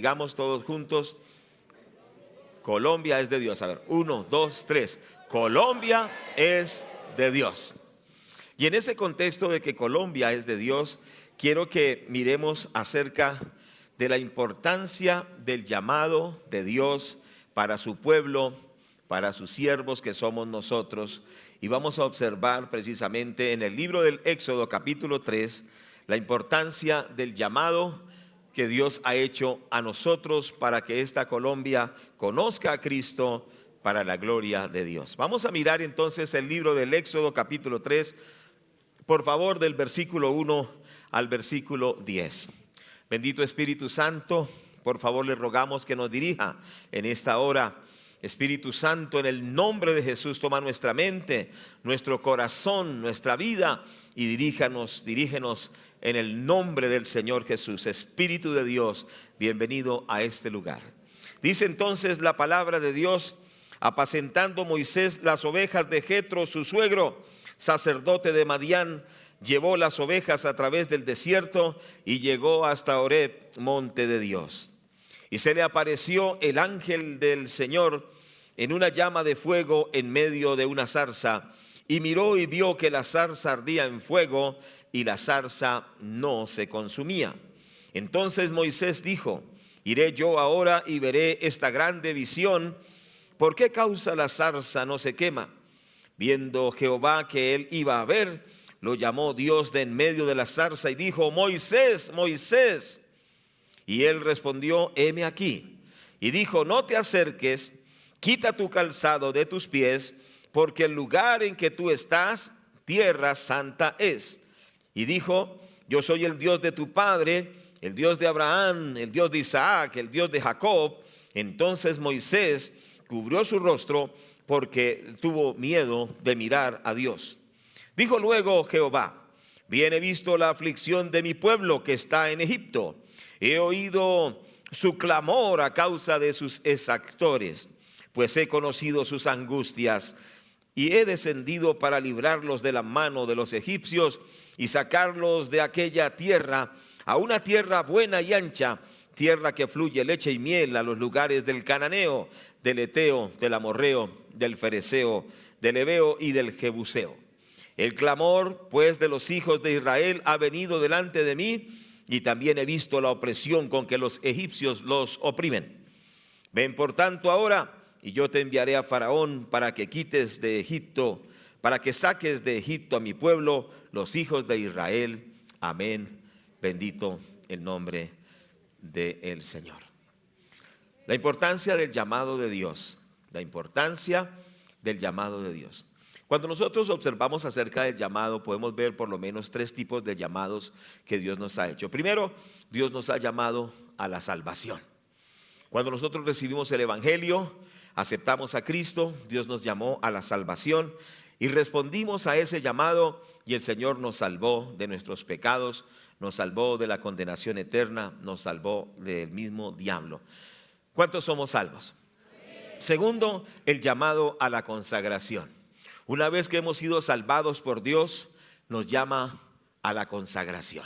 Digamos todos juntos, Colombia es de Dios. A ver, 1, 2, 3. Colombia es de Dios. Y en ese contexto de que Colombia es de Dios, quiero que miremos acerca de la importancia del llamado de Dios para su pueblo, para sus siervos que somos nosotros. Y vamos a observar precisamente en el libro del Éxodo capítulo 3 la importancia del llamado que Dios ha hecho a nosotros para que esta Colombia conozca a Cristo para la gloria de Dios. Vamos a mirar entonces el libro del Éxodo capítulo 3, por favor, del versículo 1 al versículo 10. Bendito Espíritu Santo, por favor le rogamos que nos dirija en esta hora. Espíritu Santo, en el nombre de Jesús, toma nuestra mente, nuestro corazón, nuestra vida y dirígenos en el nombre del Señor Jesús. Espíritu de Dios, bienvenido a este lugar. Dice entonces la palabra de Dios: apacentando Moisés las ovejas de Jetro, su suegro, sacerdote de Madián, llevó las ovejas a través del desierto y llegó hasta Horeb, monte de Dios. Y se le apareció el ángel del Señor en una llama de fuego en medio de una zarza, y miró y vio que la zarza ardía en fuego y la zarza no se consumía. Entonces Moisés dijo: iré yo ahora y veré esta grande visión. ¿Por qué causa la zarza no se quema? Viendo Jehová que él iba a ver, lo llamó Dios de en medio de la zarza y dijo: Moisés, Moisés. Y él respondió: heme aquí. Y dijo: no te acerques, quita tu calzado de tus pies, porque el lugar en que tú estás, tierra santa es. Y dijo: yo soy el Dios de tu padre, el Dios de Abraham, el Dios de Isaac, el Dios de Jacob. Entonces Moisés cubrió su rostro porque tuvo miedo de mirar a Dios. Dijo luego Jehová: bien he visto la aflicción de mi pueblo que está en Egipto. He oído su clamor a causa de sus exactores, pues he conocido sus angustias, y he descendido para librarlos de la mano de los egipcios y sacarlos de aquella tierra a una tierra buena y ancha, tierra que fluye leche y miel, a los lugares del cananeo, del eteo, del amorreo, del fereceo, del heveo y del jebuseo. El clamor pues de los hijos de Israel ha venido delante de mí, y también he visto la opresión con que los egipcios los oprimen. Ven por tanto ahora, y yo te enviaré a Faraón para que quites de Egipto, para que saques de Egipto a mi pueblo, los hijos de Israel. Amén. Bendito el nombre del Señor. La importancia del llamado de Dios. La importancia del llamado de Dios. Cuando nosotros observamos acerca del llamado, podemos ver por lo menos 3 tipos de llamados que Dios nos ha hecho. Primero, Dios nos ha llamado a la salvación. Cuando nosotros recibimos el Evangelio, aceptamos a Cristo, Dios nos llamó a la salvación y respondimos a ese llamado, y el Señor nos salvó de nuestros pecados, nos salvó de la condenación eterna, nos salvó del mismo diablo. ¿Cuántos somos salvos? Segundo, el llamado a la consagración. Una vez que hemos sido salvados por Dios, nos llama a la consagración.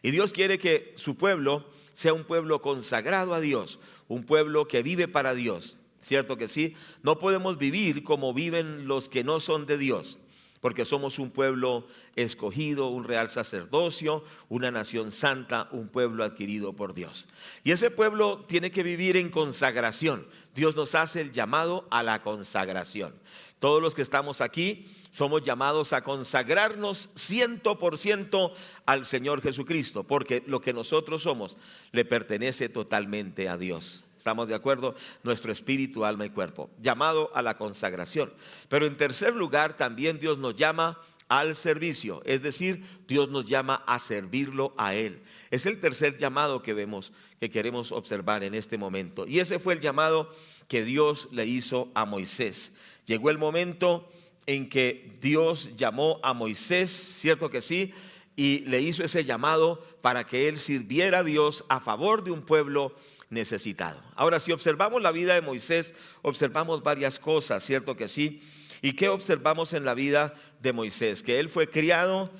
Y Dios quiere que su pueblo sea un pueblo consagrado a Dios, un pueblo que vive para Dios. ¿Cierto que sí? No podemos vivir como viven los que no son de Dios, porque somos un pueblo escogido, un real sacerdocio, una nación santa, un pueblo adquirido por Dios. Y ese pueblo tiene que vivir en consagración. Dios nos hace el llamado a la consagración. Todos los que estamos aquí somos llamados a consagrarnos 100% al Señor Jesucristo, porque lo que nosotros somos le pertenece totalmente a Dios. ¿Estamos de acuerdo? Nuestro espíritu, alma y cuerpo, llamado a la consagración. Pero en tercer lugar, también Dios nos llama al servicio, es decir, Dios nos llama a servirlo a Él. Es el tercer llamado que vemos, que queremos observar en este momento. Y ese fue el llamado que Dios le hizo a Moisés. Llegó el momento en que Dios llamó a Moisés, ¿cierto que sí? Y le hizo ese llamado para que él sirviera a Dios a favor de un pueblo necesitado. Ahora, si observamos la vida de Moisés, observamos varias cosas, ¿cierto que sí? ¿Y qué observamos en la vida de Moisés? Que él fue criado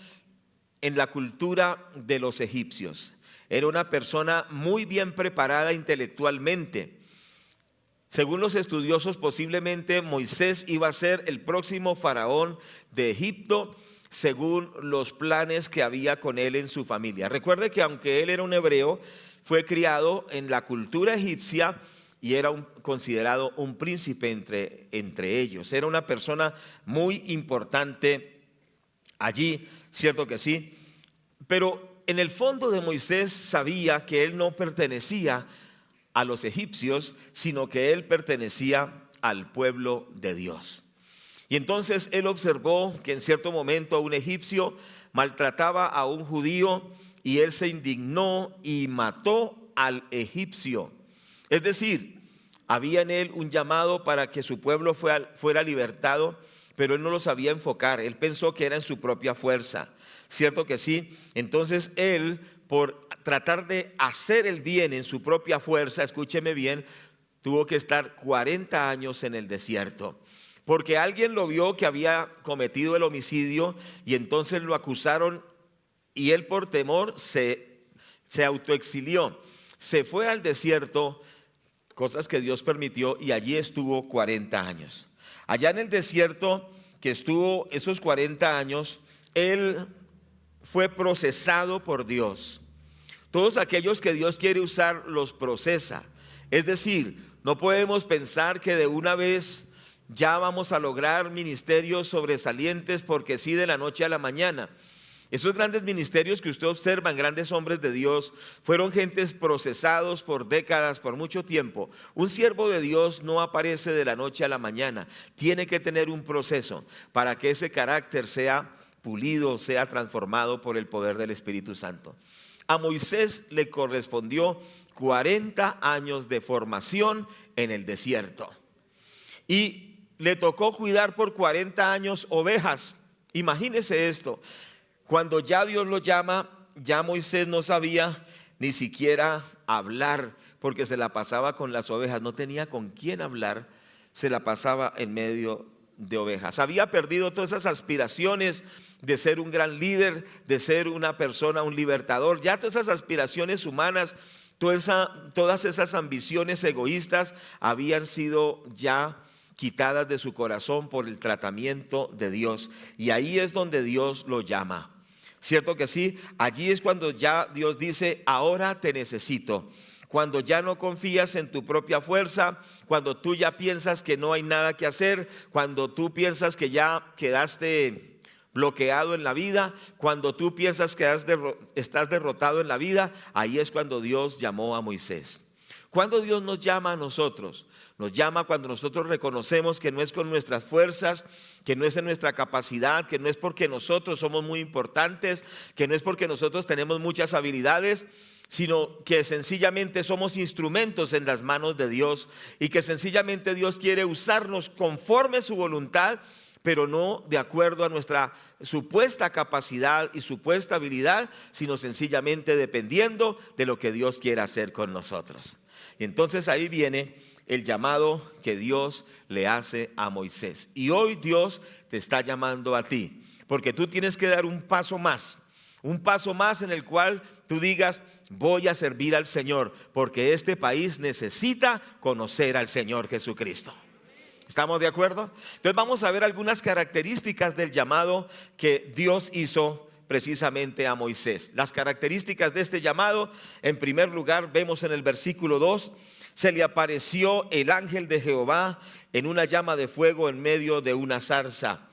en la cultura de los egipcios. Era una persona muy bien preparada intelectualmente. Según los estudiosos, posiblemente Moisés iba a ser el próximo faraón de Egipto, según los planes que había con él en su familia. Recuerde que aunque él era un hebreo, fue criado en la cultura egipcia y era considerado un príncipe entre ellos. Era una persona muy importante allí, cierto que sí. Pero en el fondo de Moisés sabía que él no pertenecía a los egipcios, sino que él pertenecía al pueblo de Dios. Y entonces él observó que en cierto momento un egipcio maltrataba a un judío y él se indignó y mató al egipcio. Es decir, había en él un llamado para que su pueblo fuera libertado, pero él no lo sabía enfocar. Él pensó que era en su propia fuerza. ¿Cierto que sí? Entonces él, por tratar de hacer el bien en su propia fuerza, escúcheme bien, tuvo que estar 40 años en el desierto. Porque alguien lo vio que había cometido el homicidio y entonces lo acusaron y él por temor se autoexilió. Se fue al desierto, cosas que Dios permitió, y allí estuvo 40 años. Allá en el desierto que estuvo esos 40 años, él fue procesado por Dios. Todos aquellos que Dios quiere usar los procesa. Es decir, no podemos pensar que de una vez ya vamos a lograr ministerios sobresalientes porque sí, de la noche a la mañana. Esos grandes ministerios que usted observa en grandes hombres de Dios fueron gentes procesados por décadas, por mucho tiempo. Un siervo de Dios no aparece de la noche a la mañana. Tiene que tener un proceso para que ese carácter sea pulido, sea transformado por el poder del Espíritu Santo. A Moisés le correspondió 40 años de formación en el desierto. Y le tocó cuidar por 40 años ovejas. Imagínese esto. Cuando ya Dios lo llama, ya Moisés no sabía ni siquiera hablar, porque se la pasaba con las ovejas. No tenía con quién hablar, se la pasaba en medio de ovejas. Había perdido todas esas aspiraciones de ser un gran líder, de ser una persona, un libertador. Ya todas esas aspiraciones humanas, todas esas ambiciones egoístas habían sido ya quitadas de su corazón por el tratamiento de Dios. Y ahí es donde Dios lo llama. ¿Cierto que sí? Allí es cuando ya Dios dice, ahora te necesito. Cuando ya no confías en tu propia fuerza, cuando tú ya piensas que no hay nada que hacer, cuando tú piensas que ya quedaste bloqueado en la vida, cuando tú piensas que estás derrotado en la vida, ahí es cuando Dios llamó a Moisés. Cuando Dios nos llama a nosotros, nos llama cuando nosotros reconocemos que no es con nuestras fuerzas, que no es en nuestra capacidad, que no es porque nosotros somos muy importantes, que no es porque nosotros tenemos muchas habilidades, sino que sencillamente somos instrumentos en las manos de Dios y que sencillamente Dios quiere usarnos conforme su voluntad, pero no de acuerdo a nuestra supuesta capacidad y supuesta habilidad, sino sencillamente dependiendo de lo que Dios quiera hacer con nosotros. Y entonces ahí viene el llamado que Dios le hace a Moisés. Y hoy Dios te está llamando a ti, porque tú tienes que dar un paso más en el cual tú digas, voy a servir al Señor, porque este país necesita conocer al Señor Jesucristo. ¿Estamos de acuerdo? Entonces vamos a ver algunas características del llamado que Dios hizo precisamente a Moisés. Las características de este llamado, en primer lugar, vemos en el versículo 2, se le apareció el ángel de Jehová en una llama de fuego en medio de una zarza.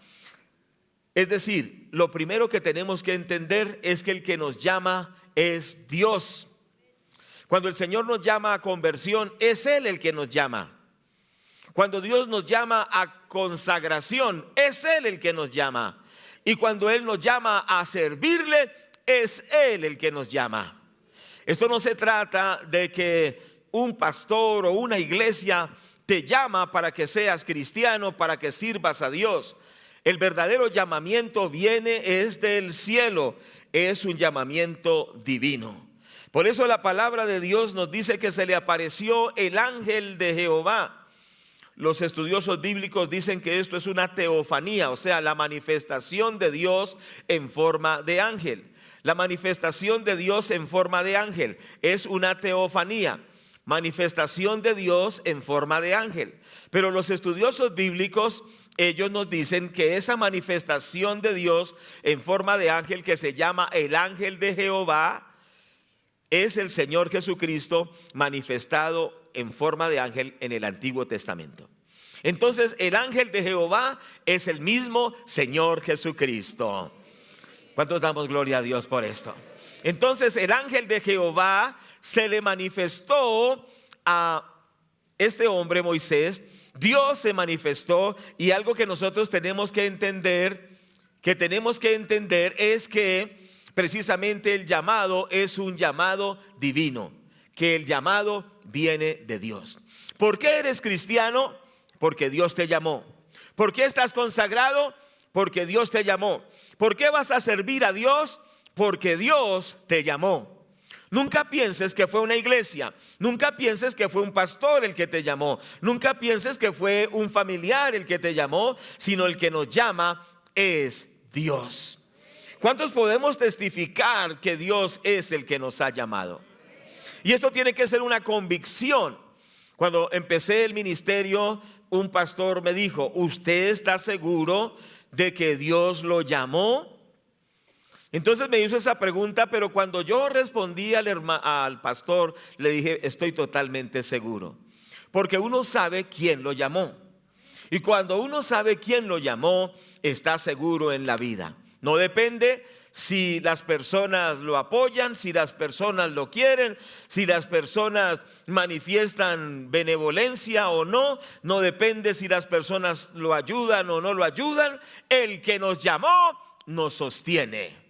Es decir, lo primero que tenemos que entender es que el que nos llama es Dios. Cuando el Señor nos llama a conversión, es Él el que nos llama. Cuando Dios nos llama a consagración, es Él el que nos llama. Y cuando Él nos llama a servirle, es Él el que nos llama. Esto no se trata de que un pastor o una iglesia te llama para que seas cristiano, para que sirvas a Dios. El verdadero llamamiento es del cielo, es un llamamiento divino. Por eso la palabra de Dios nos dice que se le apareció el ángel de Jehová. Los estudiosos bíblicos dicen que esto es una teofanía, o sea, la manifestación de Dios en forma de ángel. La manifestación de Dios en forma de ángel es una teofanía, manifestación de Dios en forma de ángel. Pero los estudiosos bíblicos, ellos nos dicen que esa manifestación de Dios en forma de ángel, que se llama el ángel de Jehová, es el Señor Jesucristo manifestado en forma de ángel en el Antiguo Testamento. Entonces el ángel de Jehová es el mismo Señor Jesucristo. ¿Cuántos damos gloria a Dios por esto? Entonces el ángel de Jehová se le manifestó a este hombre Moisés. Dios se manifestó, y algo que nosotros tenemos que entender es que precisamente el llamado es un llamado divino, que el llamado viene de Dios. ¿Por qué eres cristiano? Porque Dios te llamó. ¿Por qué estás consagrado? Porque Dios te llamó. ¿Por qué vas a servir a Dios? Porque Dios te llamó. Nunca pienses que fue una iglesia, nunca pienses que fue un pastor el que te llamó, nunca pienses que fue un familiar el que te llamó, sino el que nos llama es Dios. ¿Cuántos podemos testificar que Dios es el que nos ha llamado? Y esto tiene que ser una convicción. Cuando empecé el ministerio, un pastor me dijo: ¿usted está seguro de que Dios lo llamó? Entonces me hizo esa pregunta, pero cuando yo respondí al pastor, le dije: estoy totalmente seguro, porque uno sabe quién lo llamó. Y cuando uno sabe quién lo llamó, está seguro en la vida. No depende si las personas lo apoyan, si las personas lo quieren, si las personas manifiestan benevolencia o no. No depende si las personas lo ayudan o no lo ayudan. El que nos llamó nos sostiene.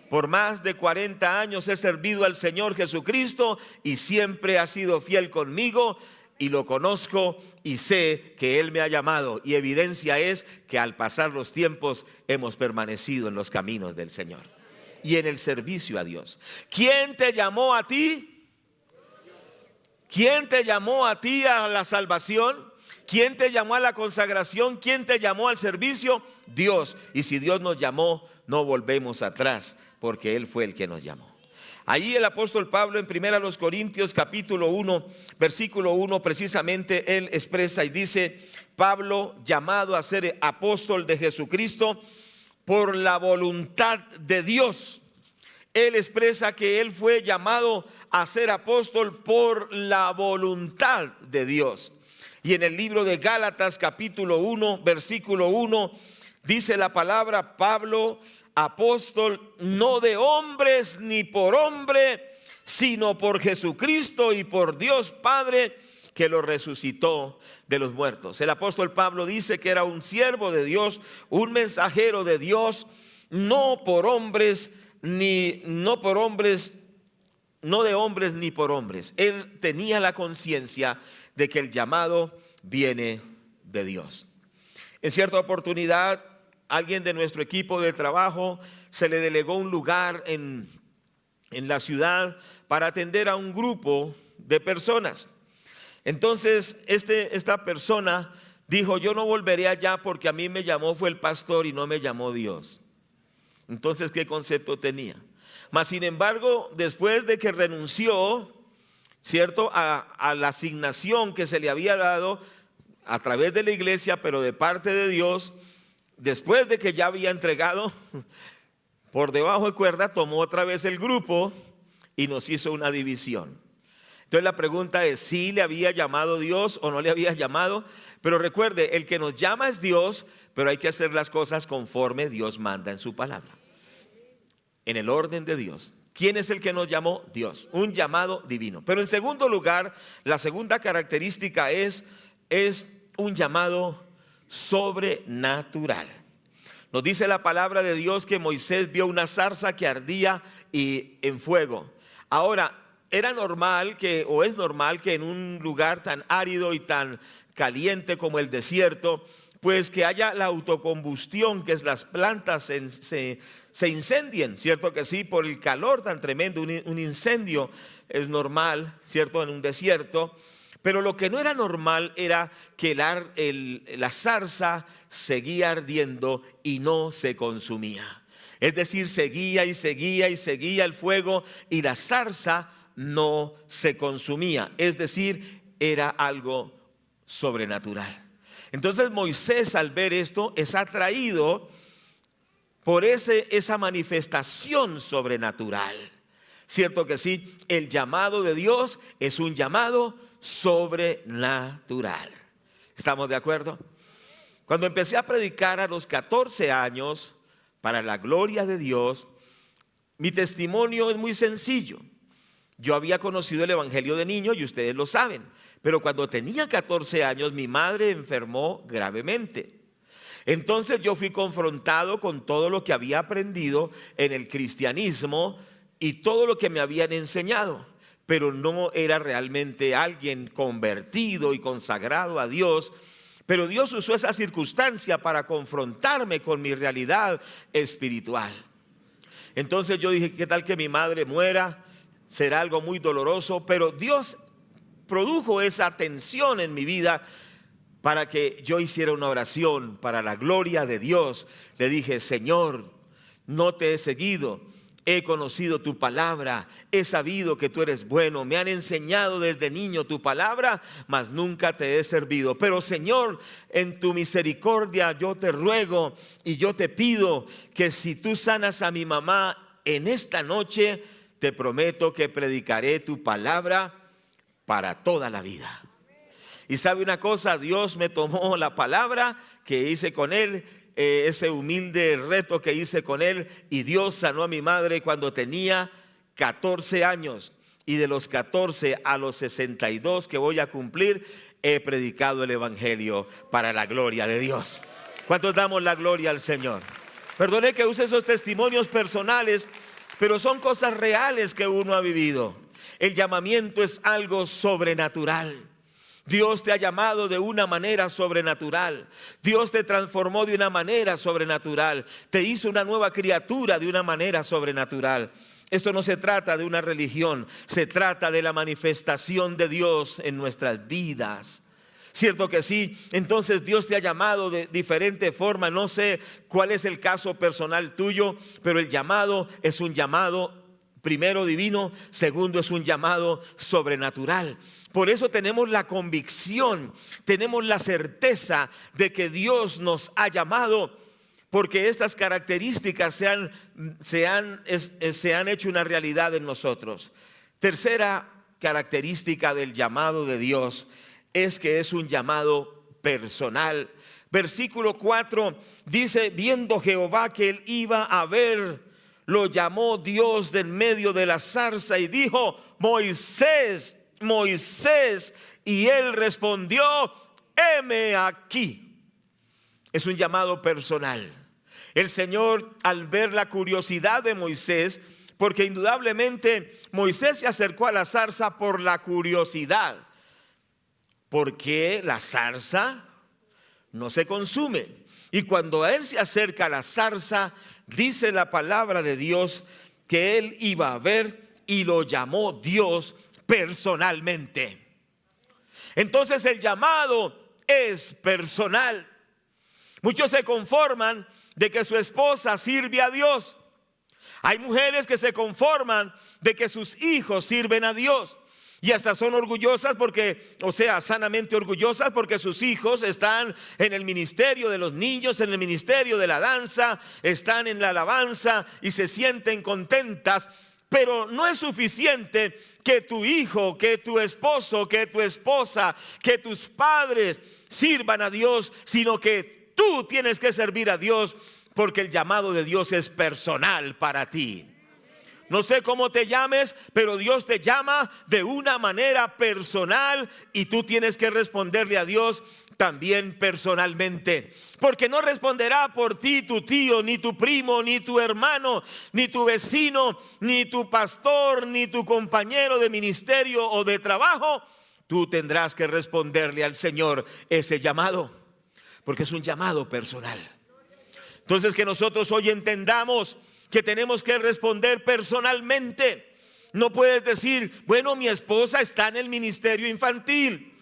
Por más de 40 años he servido al Señor Jesucristo y siempre ha sido fiel conmigo, y lo conozco y sé que Él me ha llamado, y evidencia es que al pasar los tiempos hemos permanecido en los caminos del Señor y en el servicio a Dios. ¿Quién te llamó a ti? ¿Quién te llamó a ti a la salvación? ¿Quién te llamó a la consagración? ¿Quién te llamó al servicio? Dios. Y si Dios nos llamó, no volvemos atrás, porque Él fue el que nos llamó. Allí el apóstol Pablo en 1 Corintios capítulo 1 versículo 1 precisamente él expresa y dice: Pablo, llamado a ser apóstol de Jesucristo por la voluntad de Dios. Él expresa que él fue llamado a ser apóstol por la voluntad de Dios. Y en el libro de Gálatas capítulo 1 versículo 1 dice la palabra: Pablo, apóstol, no de hombres ni por hombre, sino por Jesucristo y por Dios Padre, que lo resucitó de los muertos. El apóstol Pablo dice que era un siervo de Dios, un mensajero de Dios, no por hombres, no de hombres ni por hombres. Él tenía la conciencia de que el llamado viene de Dios. En cierta oportunidad, alguien de nuestro equipo de trabajo se le delegó un lugar en la ciudad para atender a un grupo de personas. Entonces esta persona dijo: yo no volveré allá porque a mí me llamó fue el pastor y no me llamó Dios. Entonces, ¿qué concepto tenía? Mas sin embargo, después de que renunció, ¿cierto?, a la asignación que se le había dado a través de la iglesia, pero de parte de Dios, después de que ya había entregado, por debajo de cuerda tomó otra vez el grupo y nos hizo una división. Entonces la pregunta es: ¿sí le había llamado Dios o no le había llamado? Pero recuerde, el que nos llama es Dios, pero hay que hacer las cosas conforme Dios manda en su palabra, en el orden de Dios. ¿Quién es el que nos llamó? Dios. Un llamado divino. Pero en segundo lugar, la segunda característica es un llamado sobrenatural. Nos dice la palabra de Dios que Moisés vio una zarza que ardía y en fuego. Ahora, es normal que en un lugar tan árido y tan caliente como el desierto, pues que haya la autocombustión, que es las plantas se incendien, ¿cierto que sí? Por el calor tan tremendo, un incendio es normal, ¿cierto?, en un desierto. Pero lo que no era normal era que la zarza seguía ardiendo y no se consumía. Es decir, seguía y seguía y seguía el fuego y la zarza no se consumía. Es decir, era algo sobrenatural. Entonces Moisés, al ver esto, es atraído por esa manifestación sobrenatural. Cierto que sí, el llamado de Dios es un llamado sobrenatural. ¿Estamos de acuerdo? Cuando empecé a predicar a los 14 años para la gloria de Dios, mi testimonio es muy sencillo. Yo había conocido el evangelio de niño y ustedes lo saben, pero cuando tenía 14 años mi madre enfermó gravemente. Entonces yo fui confrontado con todo lo que había aprendido en el cristianismo y todo lo que me habían enseñado, pero no era realmente alguien convertido y consagrado a Dios. Pero Dios usó esa circunstancia para confrontarme con mi realidad espiritual. Entonces yo dije, ¿qué tal que mi madre muera? Será algo muy doloroso, pero Dios produjo esa tensión en mi vida para que yo hiciera una oración para la gloria de Dios. Le dije, Señor, no te he seguido. He conocido tu palabra, he sabido que tú eres bueno, me han enseñado desde niño tu palabra, mas nunca te he servido. Pero Señor, en tu misericordia yo te ruego y yo te pido que si tú sanas a mi mamá en esta noche, te prometo que predicaré tu palabra para toda la vida. Y sabe una cosa, Dios me tomó la palabra que hice con él, ese humilde reto que hice con él, y Dios sanó a mi madre cuando tenía 14 años, y de los 14 a los 62 que voy a cumplir he predicado el evangelio para la gloria de Dios. ¿Cuántos damos la gloria al Señor? Perdone que use esos testimonios personales, pero son cosas reales que uno ha vivido. El llamamiento es algo sobrenatural. Dios te ha llamado de una manera sobrenatural. Dios te transformó de una manera sobrenatural. Te hizo una nueva criatura de una manera sobrenatural. Esto no se trata de una religión, se trata de la manifestación de Dios en nuestras vidas. ¿Cierto que sí? Entonces Dios te ha llamado de diferente forma. No sé cuál es el caso personal tuyo, pero el llamado es un llamado primero divino, segundo es un llamado sobrenatural. Por eso tenemos la convicción, tenemos la certeza de que Dios nos ha llamado, porque estas características se han hecho una realidad en nosotros. Tercera característica del llamado de Dios es que es un llamado personal. Versículo 4 dice, viendo Jehová que él iba a ver, lo llamó Dios del medio de la zarza y dijo, Moisés, Moisés, y él respondió, heme aquí. Es un llamado personal. El Señor, al ver la curiosidad de Moisés, porque indudablemente Moisés se acercó a la zarza por la curiosidad, porque la zarza no se consume. Y cuando a él se acerca a la zarza, dice la palabra de Dios que él iba a ver y lo llamó Dios personalmente. Entonces el llamado es personal. Muchos se conforman de que su esposa sirve a Dios. Hay mujeres que se conforman de que sus hijos sirven a Dios. Y hasta son orgullosas porque, o sea, sanamente orgullosas porque sus hijos están en el ministerio de los niños, en el ministerio de la danza, están en la alabanza y se sienten contentas. Pero no es suficiente que tu hijo, que tu esposo, que tu esposa, que tus padres sirvan a Dios, sino que tú tienes que servir a Dios, porque el llamado de Dios es personal para ti. No sé cómo te llames, pero Dios te llama de una manera personal y tú tienes que responderle a Dios también personalmente. Porque no responderá por ti tu tío, ni tu primo, ni tu hermano, ni tu vecino, ni tu pastor, ni tu compañero de ministerio o de trabajo. Tú tendrás que responderle al Señor ese llamado, porque es un llamado personal. Entonces que nosotros hoy entendamos que tenemos que responder personalmente. No puedes decir, bueno, mi esposa está en el ministerio infantil.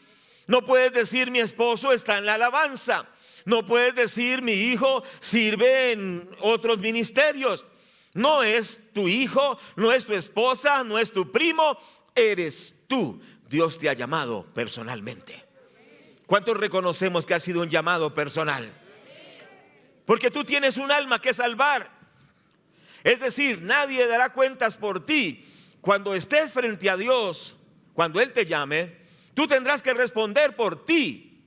No puedes decir, mi esposo está en la alabanza. No puedes decir mi hijo sirve en otros ministerios. No es tu hijo, no es tu esposa, no es tu primo, eres tú. Dios te ha llamado personalmente. ¿Cuántos reconocemos que ha sido un llamado personal? Porque tú tienes un alma que salvar. Es decir, nadie dará cuentas por ti. Cuando estés frente a Dios, cuando Él te llame, tú tendrás que responder por ti.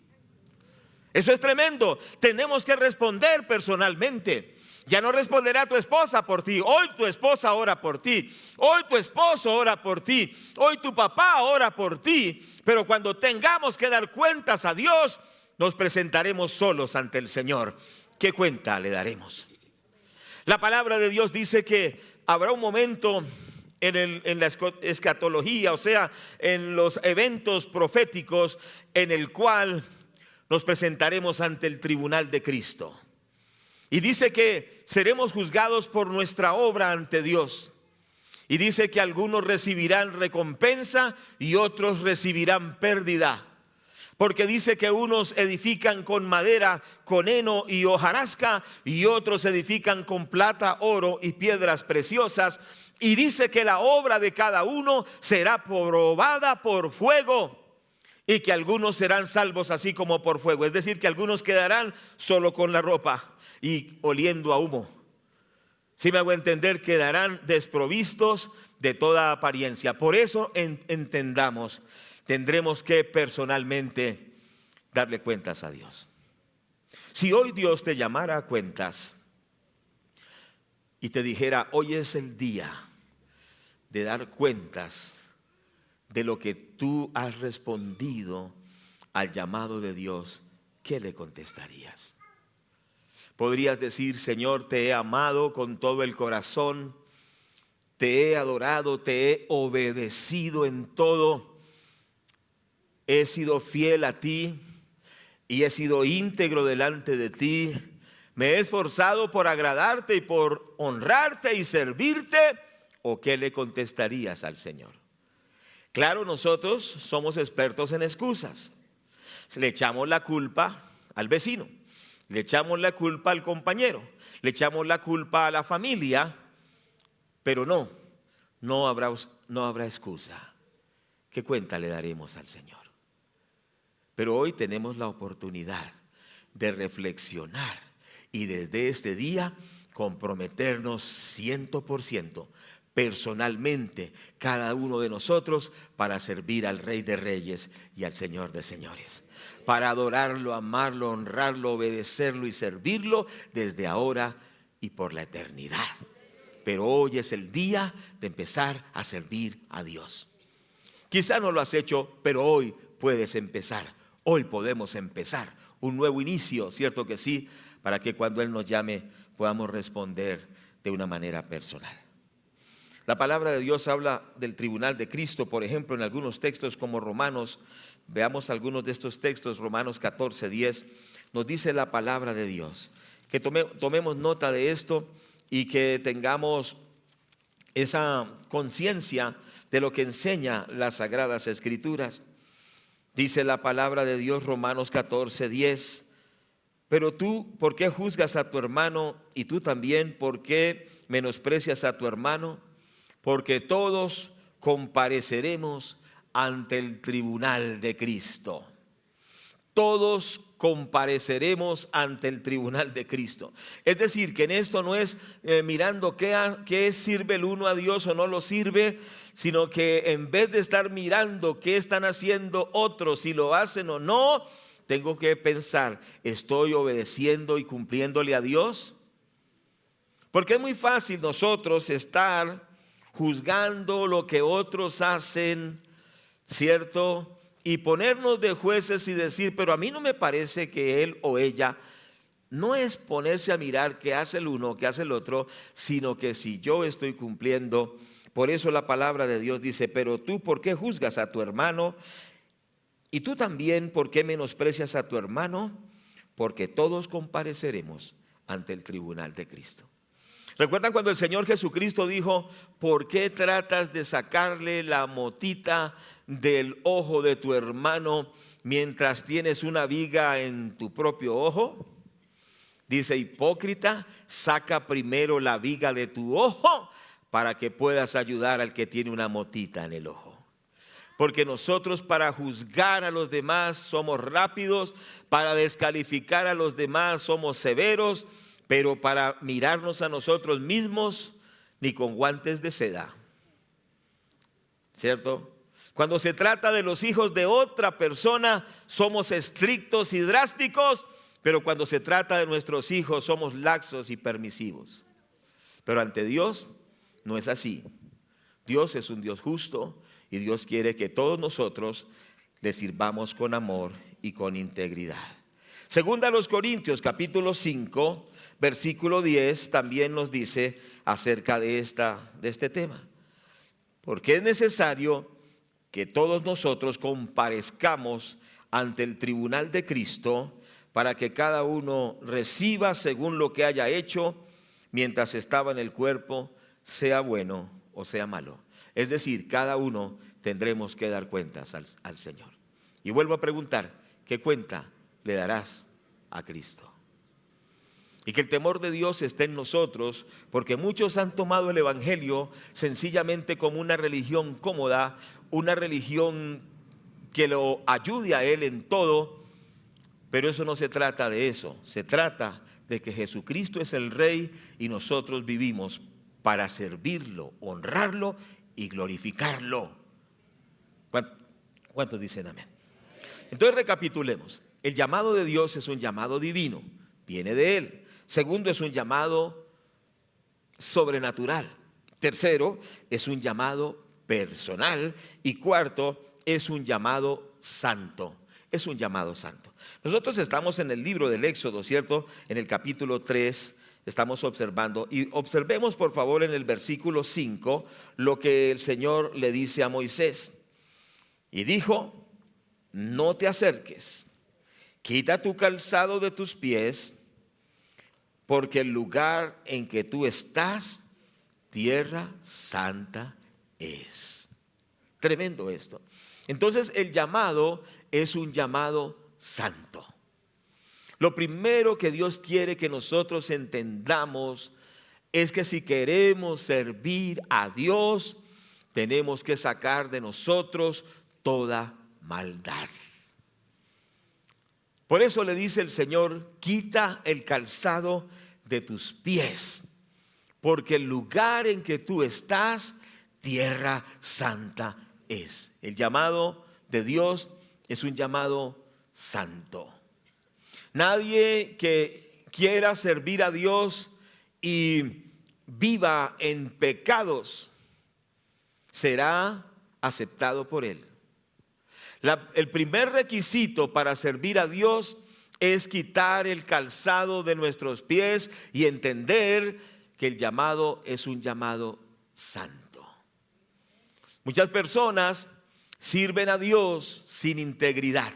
Eso es tremendo. Tenemos que responder personalmente. Ya no responderá tu esposa por ti. Hoy tu esposa ora por ti. Hoy tu esposo ora por ti. Hoy tu papá ora por ti. Pero cuando tengamos que dar cuentas a Dios, nos presentaremos solos ante el Señor. ¿Qué cuenta le daremos? La palabra de Dios dice que habrá un momento en la escatología, o sea, en los eventos proféticos, en el cual nos presentaremos ante el tribunal de Cristo. Y dice que seremos juzgados por nuestra obra ante Dios. Y dice que algunos recibirán recompensa y otros recibirán pérdida. Porque dice que unos edifican con madera, con heno y hojarasca, y otros edifican con plata, oro y piedras preciosas. Y dice que la obra de cada uno será probada por fuego, y que algunos serán salvos así como por fuego. Es decir, que algunos quedarán solo con la ropa y oliendo a humo. Si me hago entender, quedarán desprovistos de toda apariencia. Por eso entendamos, tendremos que personalmente darle cuentas a Dios. Si hoy Dios te llamara a cuentas y te dijera, hoy es el día de dar cuentas de lo que tú has respondido al llamado de Dios, ¿qué le contestarías? Podrías decir, Señor, te he amado con todo el corazón, te he adorado, te he obedecido en todo, he sido fiel a ti y he sido íntegro delante de ti, me he esforzado por agradarte y por honrarte y servirte. ¿O qué le contestarías al Señor? Claro, nosotros somos expertos en excusas. Le echamos la culpa al vecino, le echamos la culpa al compañero, le echamos la culpa a la familia, pero no habrá excusa. ¿Qué cuenta le daremos al Señor? Pero hoy tenemos la oportunidad de reflexionar y desde este día comprometernos 100%. Personalmente, cada uno de nosotros, para servir al Rey de Reyes y al Señor de Señores, para adorarlo, amarlo, honrarlo, obedecerlo y servirlo desde ahora y por la eternidad. Pero hoy es el día de empezar a servir a Dios. Quizá no lo has hecho, pero hoy puedes empezar. Hoy podemos empezar un nuevo inicio, ¿cierto que sí? Para que cuando Él nos llame podamos responder de una manera personal. La palabra de Dios habla del tribunal de Cristo, por ejemplo, en algunos textos como Romanos. Veamos algunos de estos textos. Romanos 14:10 nos dice la palabra de Dios. Que tomemos nota de esto y que tengamos esa conciencia de lo que enseña las Sagradas Escrituras. Dice la palabra de Dios, Romanos 14:10. Pero tú, ¿por qué juzgas a tu hermano? Y tú también, ¿por qué menosprecias a tu hermano? Porque todos compareceremos ante el tribunal de Cristo. Todos compareceremos ante el tribunal de Cristo. Es decir, que en esto no es mirando qué sirve el uno a Dios o no lo sirve, sino que en vez de estar mirando qué están haciendo otros, si lo hacen o no, tengo que pensar, ¿estoy obedeciendo y cumpliéndole a Dios? Porque es muy fácil nosotros estar juzgando lo que otros hacen, ¿cierto? Y ponernos de jueces y decir, pero a mí no me parece que él o ella. No es ponerse a mirar qué hace el uno o qué hace el otro, sino que si yo estoy cumpliendo. Por eso la palabra de Dios dice, pero tú, ¿por qué juzgas a tu hermano? Y tú también, ¿por qué menosprecias a tu hermano? Porque todos compareceremos ante el tribunal de Cristo. ¿Recuerdan cuando el Señor Jesucristo dijo: ¿por qué tratas de sacarle la motita del ojo de tu hermano mientras tienes una viga en tu propio ojo? Dice: hipócrita, saca primero la viga de tu ojo para que puedas ayudar al que tiene una motita en el ojo. Porque nosotros, para juzgar a los demás, somos rápidos, para descalificar a los demás somos severos, pero para mirarnos a nosotros mismos, ni con guantes de seda. ¿Cierto? Cuando se trata de los hijos de otra persona, somos estrictos y drásticos, pero cuando se trata de nuestros hijos, somos laxos y permisivos. Pero ante Dios no es así. Dios es un Dios justo y Dios quiere que todos nosotros le sirvamos con amor y con integridad. Segunda a los Corintios, capítulo 5, versículo 10, también nos dice acerca de este tema. Porque es necesario que todos nosotros comparezcamos ante el tribunal de Cristo, para que cada uno reciba según lo que haya hecho mientras estaba en el cuerpo, sea bueno o sea malo. Es decir, cada uno tendremos que dar cuentas al Señor. Y vuelvo a preguntar: ¿qué cuenta le darás a Cristo? Y que el temor de Dios esté en nosotros, porque muchos han tomado el evangelio sencillamente como una religión cómoda, una religión que lo ayude a él en todo. Pero eso no se trata de eso. Se trata de que Jesucristo es el Rey y nosotros vivimos para servirlo, honrarlo y glorificarlo. ¿Cuántos dicen amén? Entonces recapitulemos. El llamado de Dios es un llamado divino, viene de Él. Segundo, es un llamado sobrenatural. Tercero, es un llamado personal. Y cuarto, es un llamado santo. Es un llamado santo. Nosotros estamos en el libro del Éxodo, ¿cierto? En el capítulo 3 estamos observando. Y observemos por favor en el versículo 5 lo que el Señor le dice a Moisés. Y dijo: no te acerques, quita tu calzado de tus pies, porque el lugar en que tú estás, tierra santa es. Tremendo esto. Entonces el llamado es un llamado santo. Lo primero que Dios quiere que nosotros entendamos es que si queremos servir a Dios, tenemos que sacar de nosotros toda maldad. Por eso le dice el Señor: quita el calzado de tus pies, porque el lugar en que tú estás, tierra santa es. El llamado de Dios es un llamado santo. Nadie que quiera servir a Dios y viva en pecados será aceptado por Él. El primer requisito para servir a Dios es quitar el calzado de nuestros pies y entender que el llamado es un llamado santo. Muchas personas sirven a Dios sin integridad.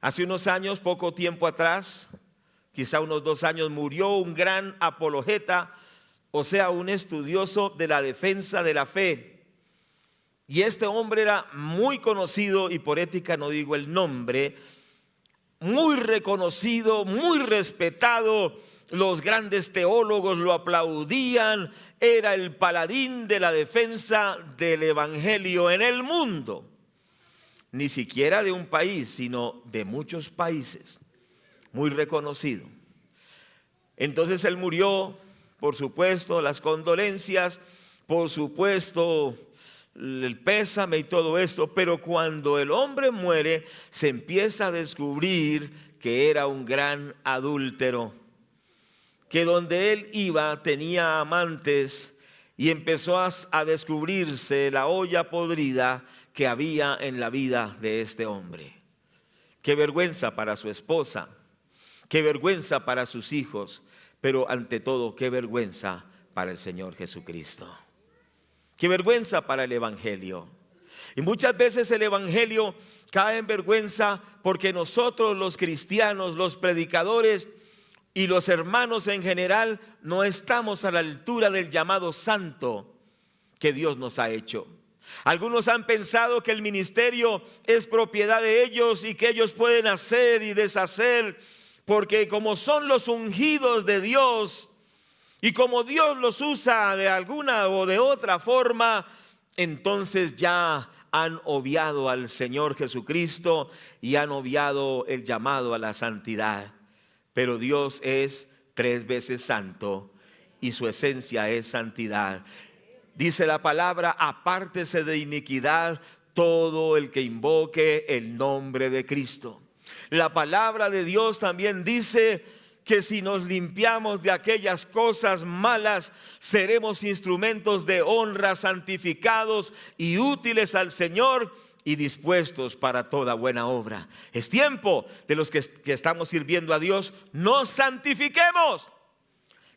Hace unos años, poco tiempo atrás, quizá unos 2 años, murió un gran apologeta, o sea, un estudioso de la defensa de la fe. Y este hombre era muy conocido, y por ética no digo el nombre, muy reconocido, muy respetado. Los grandes teólogos lo aplaudían. Era el paladín de la defensa del evangelio en el mundo. Ni siquiera de un país, sino de muchos países. Muy reconocido. Entonces él murió, por supuesto, las condolencias, por supuesto, el pésame y todo esto. Pero cuando el hombre muere, se empieza a descubrir que era un gran adúltero, que donde él iba tenía amantes, y empezó a descubrirse la olla podrida que había en la vida de este hombre. Qué vergüenza para su esposa, qué vergüenza para sus hijos, pero ante todo, qué vergüenza para el Señor Jesucristo. Qué vergüenza para el evangelio. Y muchas veces el evangelio cae en vergüenza porque nosotros, los cristianos, los predicadores, y los hermanos en general no estamos a la altura del llamado santo que Dios nos ha hecho. Algunos han pensado que el ministerio es propiedad de ellos y que ellos pueden hacer y deshacer, porque como son los ungidos de Dios y como Dios los usa de alguna o de otra forma, entonces ya han obviado al Señor Jesucristo y han obviado el llamado a la santidad. Pero Dios es 3 veces santo y su esencia es santidad. Dice la palabra: apártese de iniquidad todo el que invoque el nombre de Cristo. La palabra de Dios también dice que si nos limpiamos de aquellas cosas malas, seremos instrumentos de honra, santificados y útiles al Señor y dispuestos para toda buena obra. Es tiempo de los que estamos sirviendo a Dios, nos santifiquemos,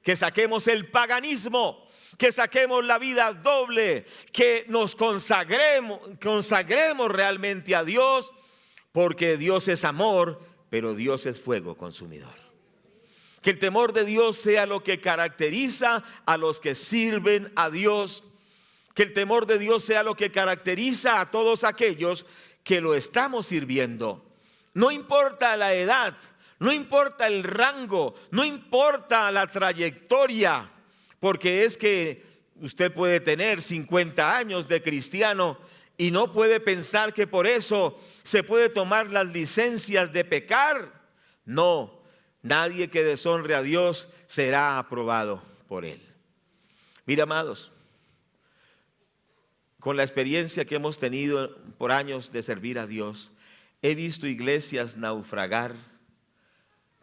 que saquemos el paganismo, que saquemos la vida doble, que nos consagremos realmente a Dios, porque Dios es amor, pero Dios es fuego consumidor. Que el temor de Dios sea lo que caracteriza a los que sirven a Dios. Que el temor de Dios sea lo que caracteriza a todos aquellos que lo estamos sirviendo. No importa la edad, no importa el rango, no importa la trayectoria, porque es que usted puede tener 50 años de cristiano y no puede pensar que por eso se puede tomar las licencias de pecar. No, nadie que deshonre a Dios será aprobado por él. Mira, amados, con la experiencia que hemos tenido por años de servir a Dios, he visto iglesias naufragar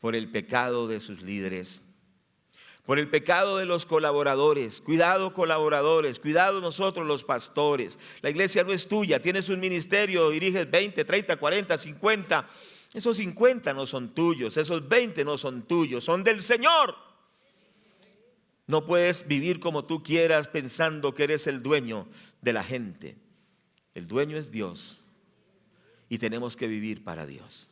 por el pecado de sus líderes, por el pecado de los colaboradores. Cuidado, colaboradores, cuidado nosotros los pastores. La iglesia no es tuya, tienes un ministerio, diriges 20, 30, 40, 50. Esos 50 no son tuyos, esos 20 no son tuyos, son del Señor. No puedes vivir como tú quieras pensando que eres el dueño de la gente. El dueño es Dios y tenemos que vivir para Dios.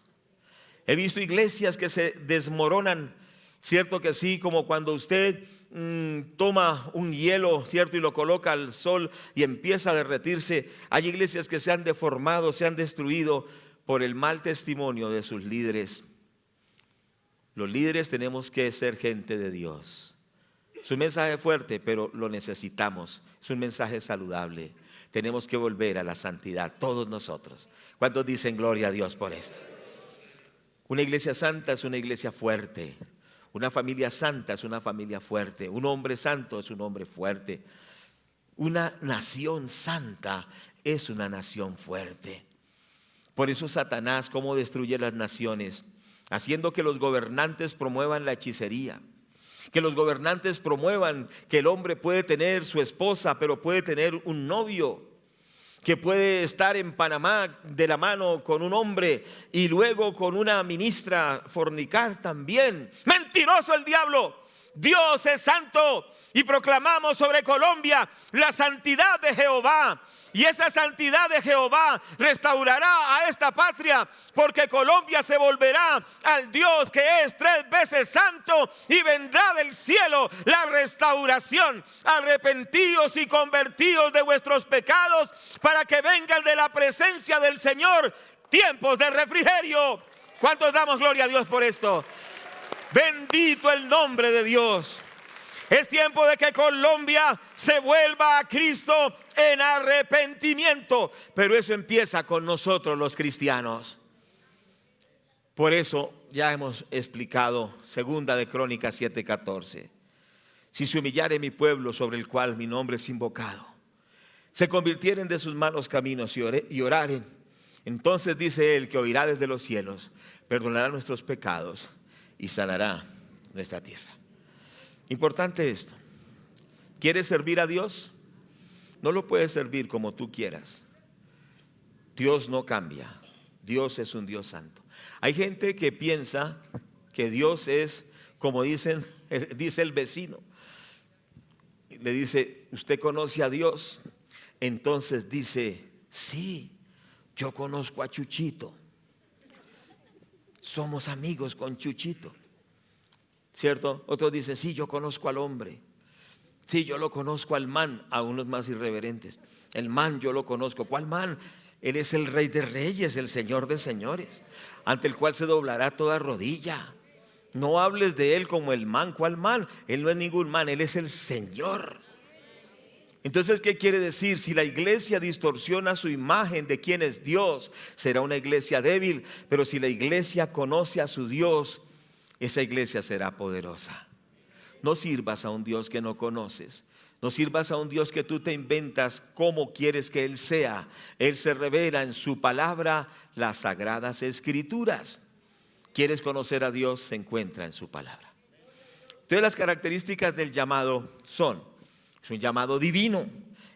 He visto iglesias que se desmoronan, cierto que sí, como cuando usted toma un hielo, cierto, y lo coloca al sol y empieza a derretirse. Hay iglesias que se han deformado, se han destruido por el mal testimonio de sus líderes. Los líderes tenemos que ser gente de Dios. Es un mensaje fuerte, pero lo necesitamos. Es un mensaje saludable. Tenemos que volver a la santidad, todos nosotros. ¿Cuántos dicen gloria a Dios por esto? Una iglesia santa es una iglesia fuerte. Una familia santa es una familia fuerte. Un hombre santo es un hombre fuerte. Una nación santa es una nación fuerte. Por eso Satanás, ¿cómo destruye las naciones? Haciendo que los gobernantes promuevan la hechicería. Que los gobernantes promuevan que el hombre puede tener su esposa, pero puede tener un novio, que puede estar en Panamá de la mano con un hombre y luego con una ministra fornicar también. Mentiroso el diablo. Dios es santo y proclamamos sobre Colombia la santidad de Jehová. Y esa santidad de Jehová restaurará a esta patria, porque Colombia se volverá al Dios que es 3 veces santo y vendrá del cielo la restauración. Arrepentíos y convertíos de vuestros pecados para que vengan de la presencia del Señor tiempos de refrigerio. ¿Cuántos damos gloria a Dios por esto? Bendito el nombre de Dios. Es tiempo de que Colombia se vuelva a Cristo en arrepentimiento, pero eso empieza con nosotros los cristianos. Por eso ya hemos explicado 2 de Crónicas 7:14. Si se humillare mi pueblo sobre el cual mi nombre es invocado, se convirtieren de sus malos caminos y oraren, entonces dice él que oirá desde los cielos, perdonará nuestros pecados y sanará nuestra tierra. Importante esto. ¿Quieres servir a Dios? No lo puedes servir como tú quieras. Dios no cambia. Dios es un Dios santo. Hay gente que piensa que Dios es como dice el vecino. Le dice, ¿usted conoce a Dios? Entonces dice, sí, yo conozco a Chuchito. Somos amigos con Chuchito. ¿cierto? Otros dicen, sí, yo conozco al hombre. Sí, yo lo conozco al man, a unos más irreverentes. El man yo lo conozco. ¿Cuál man? Él es el Rey de Reyes, el Señor de Señores, ante el cual se doblará toda rodilla. No hables de él como el man. ¿Cuál man? Él no es ningún man, él es el Señor. Entonces, ¿qué quiere decir? Si la iglesia distorsiona su imagen de quién es Dios, será una iglesia débil. Pero si la iglesia conoce a su Dios, esa iglesia será poderosa. No sirvas a un Dios que no conoces. No sirvas a un Dios que tú te inventas cómo quieres que Él sea. Él se revela en su palabra, las sagradas escrituras. ¿Quieres conocer a Dios? Se encuentra en su palabra. Entonces, las características del llamado son: es un llamado divino,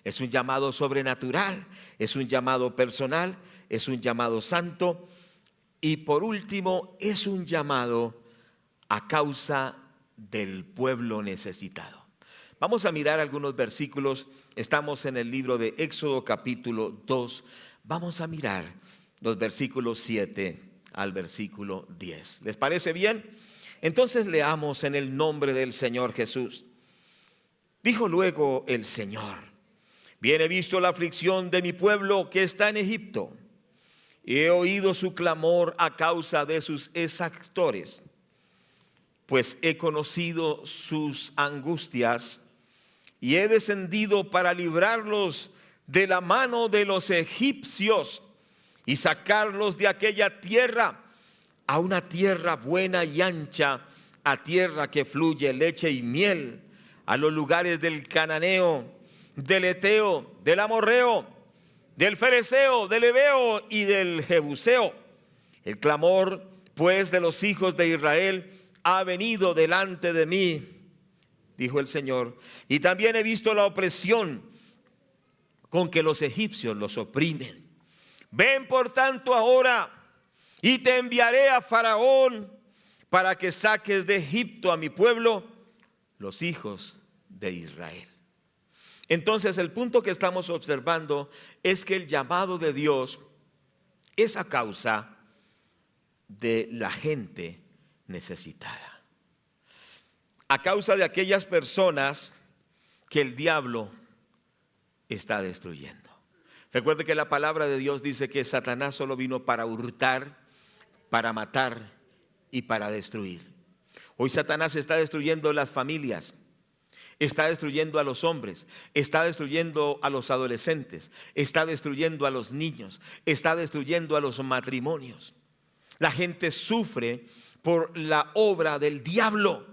es un llamado sobrenatural, es un llamado personal, es un llamado santo, y por último es un llamado a causa del pueblo necesitado. Vamos a mirar algunos versículos. Estamos en el libro de Éxodo capítulo 2. Vamos a mirar los versículos 7 al versículo 10. ¿Les parece bien? Entonces leamos en el nombre del Señor Jesús. Dijo luego el Señor: bien he visto la aflicción de mi pueblo que está en Egipto, y he oído su clamor a causa de sus exactores, pues he conocido sus angustias, y he descendido para librarlos de la mano de los egipcios y sacarlos de aquella tierra a una tierra buena y ancha, a tierra que fluye leche y miel, a los lugares del cananeo, del eteo, del amorreo, del fereceo, del heveo y del jebuseo. El clamor pues de los hijos de Israel ha venido delante de mí, dijo el Señor, y también he visto la opresión con que los egipcios los oprimen. Ven por tanto ahora, y te enviaré a Faraón para que saques de Egipto a mi pueblo, los hijos de Israel. Entonces, el punto que estamos observando es que el llamado de Dios es a causa de la gente necesitada, a causa de aquellas personas que el diablo está destruyendo. Recuerde que la palabra de Dios dice que Satanás solo vino para hurtar, para matar y para destruir. Hoy Satanás está destruyendo las familias, está destruyendo a los hombres, está destruyendo a los adolescentes, está destruyendo a los niños, está destruyendo a los matrimonios. La gente sufre por la obra del diablo.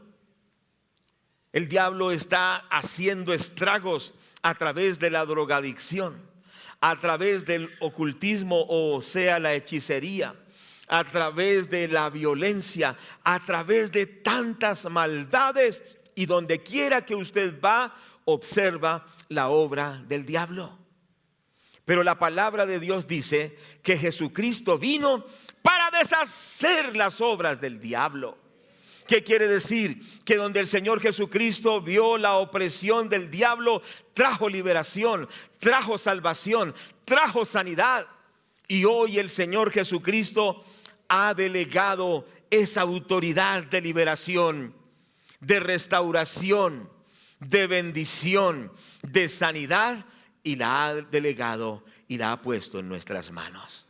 El diablo está haciendo estragos a través de la drogadicción, a través del ocultismo, o sea, la hechicería, a través de la violencia, a través de tantas maldades, y donde quiera que usted va, observa la obra del diablo. Pero la palabra de Dios dice que Jesucristo vino para deshacer las obras del diablo. ¿Qué quiere decir? Que donde el Señor Jesucristo vio la opresión del diablo, trajo liberación, trajo salvación, trajo sanidad. Y hoy el Señor Jesucristo ha delegado esa autoridad de liberación, de restauración, de bendición, de sanidad, y la ha delegado y la ha puesto en nuestras manos.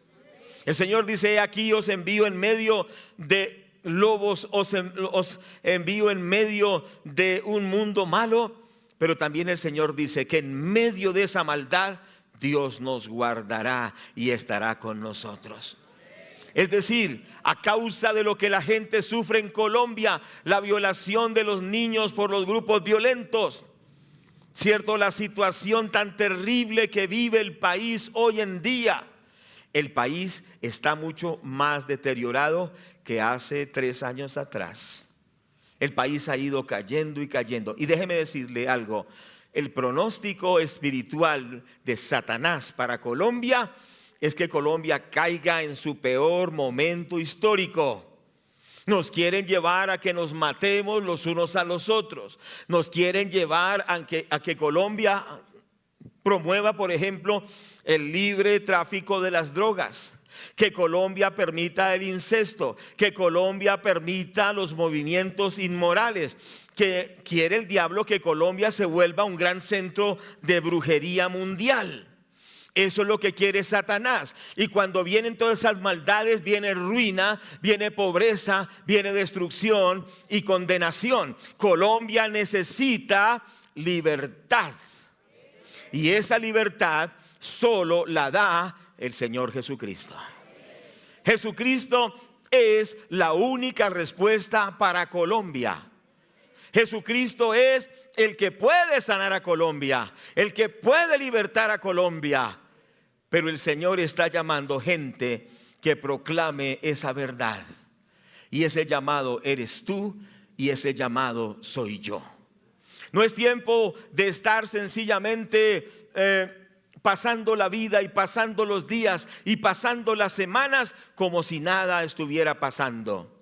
El Señor dice: aquí os envío en medio de lobos, os envío en medio de un mundo malo. Pero también el Señor dice que en medio de esa maldad Dios nos guardará y estará con nosotros. Es decir, a causa de lo que la gente sufre en Colombia, la violación de los niños por los grupos violentos, ¿cierto? La situación tan terrible que vive el país hoy en día. El país está mucho más deteriorado que hace 3 años atrás. El país ha ido cayendo y cayendo. Y déjeme decirle algo: el pronóstico espiritual de Satanás para Colombia es que Colombia caiga en su peor momento histórico. Nos quieren llevar a que nos matemos los unos a los otros. Nos quieren llevar a que Colombia promueva, por ejemplo, el libre tráfico de las drogas. que Colombia permita el incesto, que Colombia permita los movimientos inmorales, que quiere el diablo que Colombia se vuelva un gran centro de brujería mundial. Eso es lo que quiere Satanás. Y cuando vienen todas esas maldades, viene ruina, viene pobreza, viene destrucción y condenación. Colombia necesita libertad. Y esa libertad solo la da el Señor Jesucristo. Jesucristo es la única respuesta para Colombia. Jesucristo es el que puede sanar a Colombia, el que puede libertar a Colombia. Pero el Señor está llamando gente que proclame esa verdad. Y ese llamado eres tú y ese llamado soy yo. No es tiempo de estar sencillamente pasando la vida y pasando los días y pasando las semanas como si nada estuviera pasando.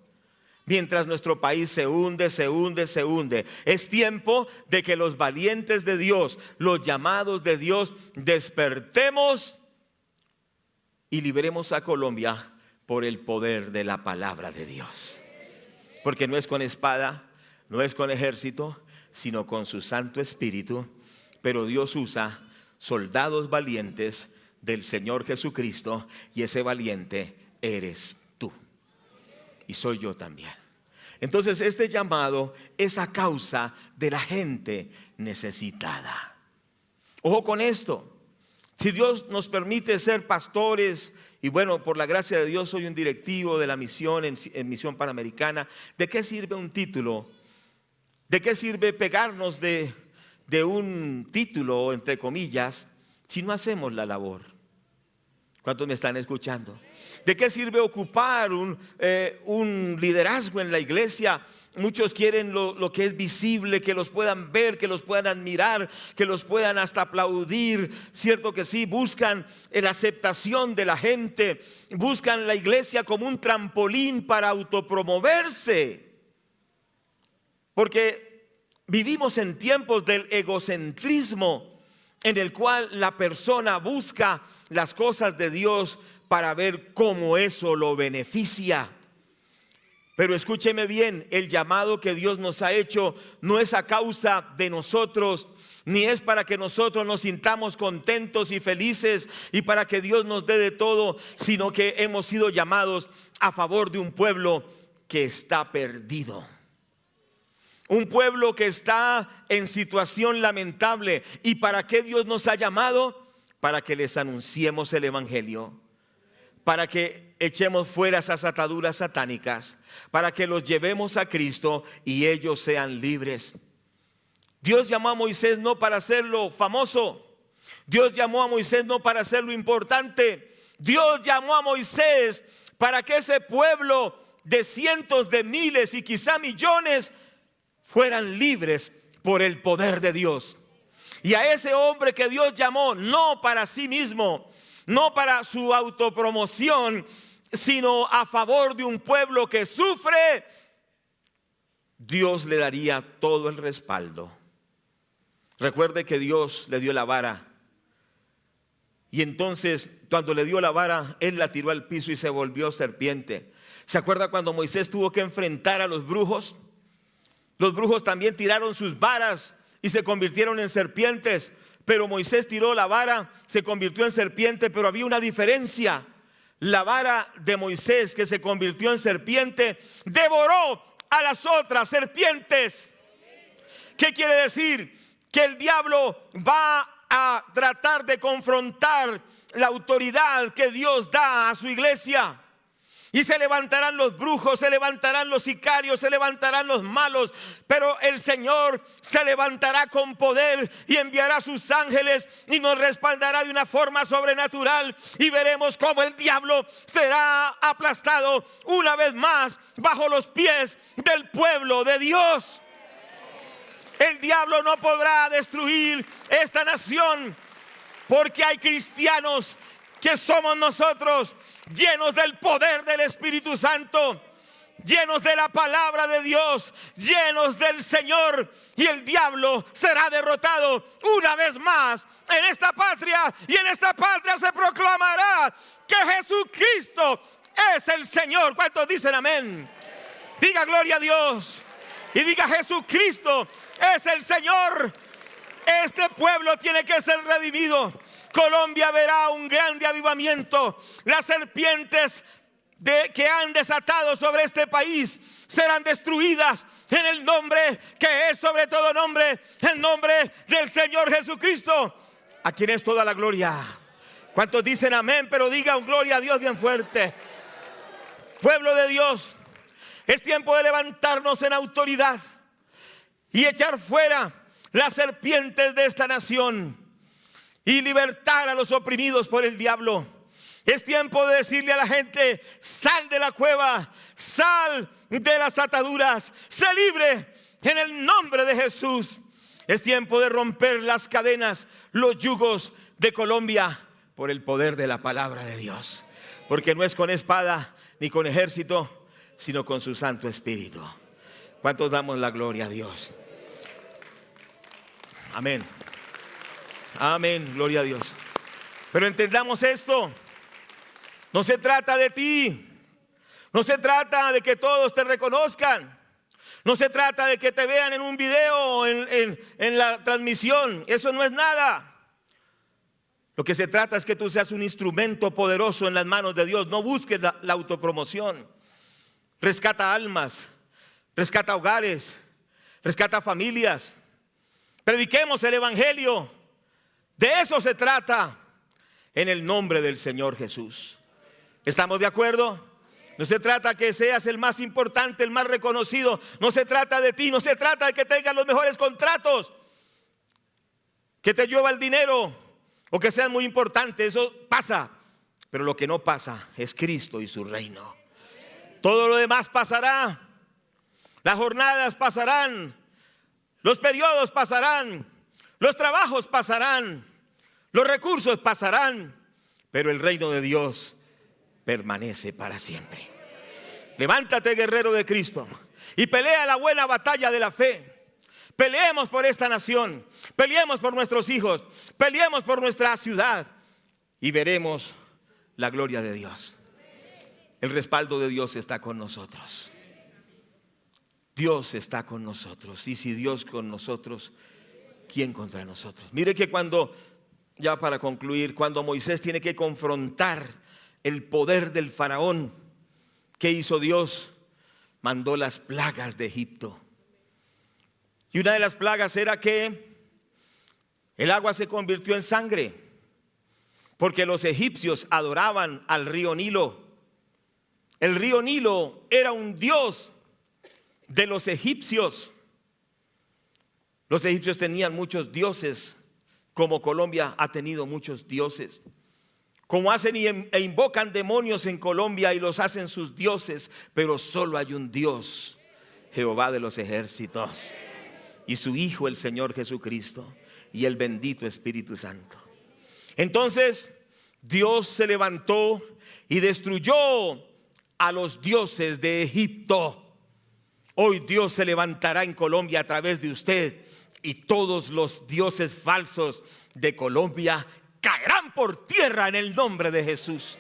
Mientras nuestro país se hunde, se hunde, se hunde. Es tiempo de que los valientes de Dios, los llamados de Dios, despertemos y liberemos a Colombia por el poder de la palabra de Dios. Porque no es con espada, no es con ejército, sino con su Santo Espíritu. Pero Dios usa soldados valientes del Señor Jesucristo, y ese valiente eres tú y soy yo también. Entonces este llamado es a causa de la gente necesitada. Ojo con esto. Si Dios nos permite ser pastores, y bueno, por la gracia de Dios soy un directivo de la misión en Misión Panamericana, ¿de qué sirve un título? ¿De qué sirve pegarnos de un título, entre comillas, si no hacemos la labor? ¿Cuántos me están escuchando? ¿De qué sirve ocupar un liderazgo en la iglesia? Muchos quieren lo que es visible, que los puedan ver, que los puedan admirar, que los puedan hasta aplaudir. Cierto que sí, buscan la aceptación de la gente, buscan la iglesia como un trampolín para autopromoverse. Porque vivimos en tiempos del egocentrismo, en el cual la persona busca las cosas de Dios para ver cómo eso lo beneficia. Pero escúcheme bien, el llamado que Dios nos ha hecho no es a causa de nosotros, ni es para que nosotros nos sintamos contentos y felices y para que Dios nos dé de todo, sino que hemos sido llamados a favor de un pueblo que está perdido. Un pueblo que está en situación lamentable. ¿Y para qué Dios nos ha llamado? Para que les anunciemos el evangelio, para que echemos fuera esas ataduras satánicas, para que los llevemos a Cristo y ellos sean libres. Dios llamó a Moisés no para hacerlo famoso. Dios llamó a Moisés no para hacerlo importante. Dios llamó a Moisés para que ese pueblo de cientos de miles y quizá millones fueran libres por el poder de Dios. Y a ese hombre que Dios llamó no para sí mismo, no para su autopromoción, sino a favor de un pueblo que sufre, Dios le daría todo el respaldo. Recuerde que Dios le dio la vara. Y entonces cuando le dio la vara, él la tiró al piso y se volvió serpiente. ¿Se acuerda cuando Moisés tuvo que enfrentar a los brujos? Los brujos también tiraron sus varas y se convirtieron en serpientes. Pero Moisés tiró la vara, se convirtió en serpiente, pero había una diferencia. La vara de Moisés, que se convirtió en serpiente, devoró a las otras serpientes. ¿Qué quiere decir? Que el diablo va a tratar de confrontar la autoridad que Dios da a su iglesia. Y se levantarán los brujos, se levantarán los sicarios, se levantarán los malos. Pero el Señor se levantará con poder y enviará sus ángeles y nos respaldará de una forma sobrenatural. Y veremos cómo el diablo será aplastado una vez más bajo los pies del pueblo de Dios. El diablo no podrá destruir esta nación, porque hay cristianos que somos nosotros, llenos del poder del Espíritu Santo, llenos de la palabra de Dios, llenos del Señor, y el diablo será derrotado una vez más en esta patria, y en esta patria se proclamará que Jesucristo es el Señor. ¿Cuántos dicen amén? Diga gloria a Dios y diga: Jesucristo es el Señor. Este pueblo tiene que ser redimido. Colombia verá un grande avivamiento. Las serpientes que han desatado sobre este país serán destruidas en el nombre que es sobre todo nombre, el nombre del Señor Jesucristo, a quien es toda la gloria. ¿Cuántos dicen amén? Pero digan gloria a Dios bien fuerte. Pueblo de Dios, es tiempo de levantarnos en autoridad y echar fuera las serpientes de esta nación y libertar a los oprimidos por el diablo. Es tiempo de decirle a la gente: sal de la cueva, sal de las ataduras, sé libre en el nombre de Jesús. Es tiempo de romper las cadenas, los yugos de Colombia por el poder de la palabra de Dios, porque no es con espada ni con ejército, sino con su Santo Espíritu. ¿Cuántos damos la gloria a Dios? Amén. Amén, gloria a Dios. Pero entendamos esto: no se trata de ti, no se trata de que todos te reconozcan, no se trata de que te vean en un video, en la transmisión. Eso no es nada. Lo que se trata es que tú seas un instrumento poderoso en las manos de Dios. No busques la autopromoción. Rescata almas, rescata hogares, rescata familias. Prediquemos el evangelio. De eso se trata, en el nombre del Señor Jesús. ¿Estamos de acuerdo? No se trata que seas el más importante, el más reconocido. No se trata de ti, no se trata de que tengas los mejores contratos, que te llueva el dinero o que seas muy importante. Eso pasa, pero lo que no pasa es Cristo y su reino. Todo lo demás pasará. Las jornadas pasarán, los periodos pasarán, los trabajos pasarán, los recursos pasarán, pero el reino de Dios permanece para siempre. Levántate, guerrero de Cristo, y pelea la buena batalla de la fe. Peleemos por esta nación, peleemos por nuestros hijos, peleemos por nuestra ciudad, y veremos la gloria de Dios. El respaldo de Dios está con nosotros. Dios está con nosotros. Y si Dios con nosotros, ¿quién contra nosotros? Mire que cuando, ya para concluir, cuando Moisés tiene que confrontar el poder del faraón, ¿qué hizo Dios? Mandó las plagas de Egipto. Y una de las plagas era que el agua se convirtió en sangre, porque los egipcios adoraban al río Nilo. El río Nilo era un dios de los egipcios. Los egipcios tenían muchos dioses, como Colombia ha tenido muchos dioses. Como hacen e invocan demonios en Colombia y los hacen sus dioses, pero solo hay un Dios, Jehová de los ejércitos, y su Hijo el Señor Jesucristo, y el bendito Espíritu Santo. Entonces Dios se levantó y destruyó a los dioses de Egipto. Hoy Dios se levantará en Colombia a través de usted, y todos los dioses falsos de Colombia caerán por tierra en el nombre de Jesús.